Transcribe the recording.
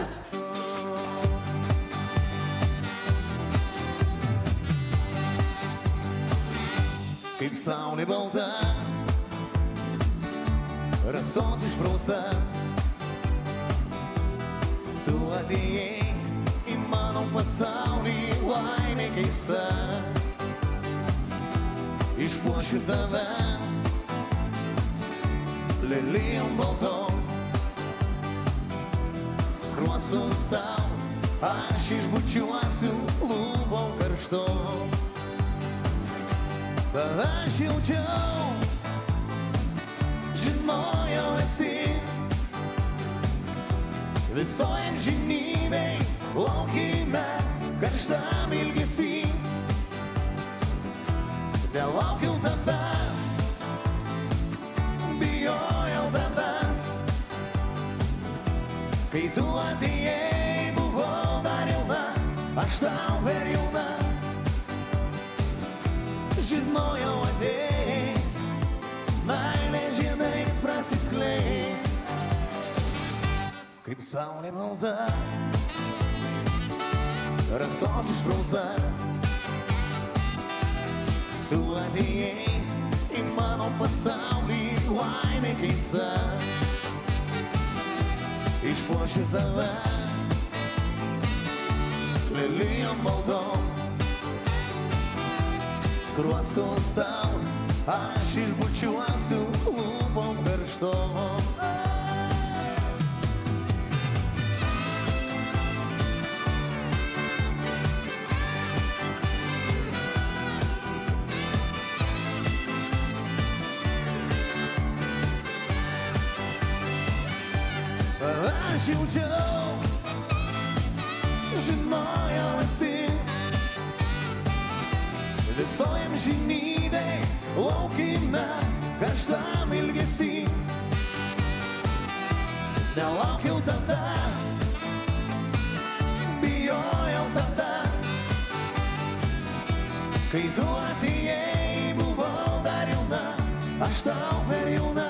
tavęs. Kaip saulė balta, rasos išprausta, tu atėjai į mano pasaulį, laimė keista. Išpuošiu tave lelijom baltom, skruostus tau aš išbučiuosiu lūpom karštom. Tave aš jaučiau, žinojau esi, visoj amžinybėj laukime karštam ilgesy. Nelaukiau tavęs, bijojau tavęs, kai tu atėjai, buvau dar jauna, aš tau per jauna. Žinojau ateis, meilė žiedais prasiskleis. Kaip saulė balta, rasos išprausta, tu atėjai į mano pasaulį, laimė keista. Išpuošiu tave lelijom baltom, skruostus tau aš išbučiuosiu lūpom karštom. Aš jaučiau, žinojau esi, visoj amžinybėj laukime karštam ilgesy. Nelaukiau tavęs, bijojau tavęs, kai tu atėjai, buvau dar jauna, aš tau per jauna.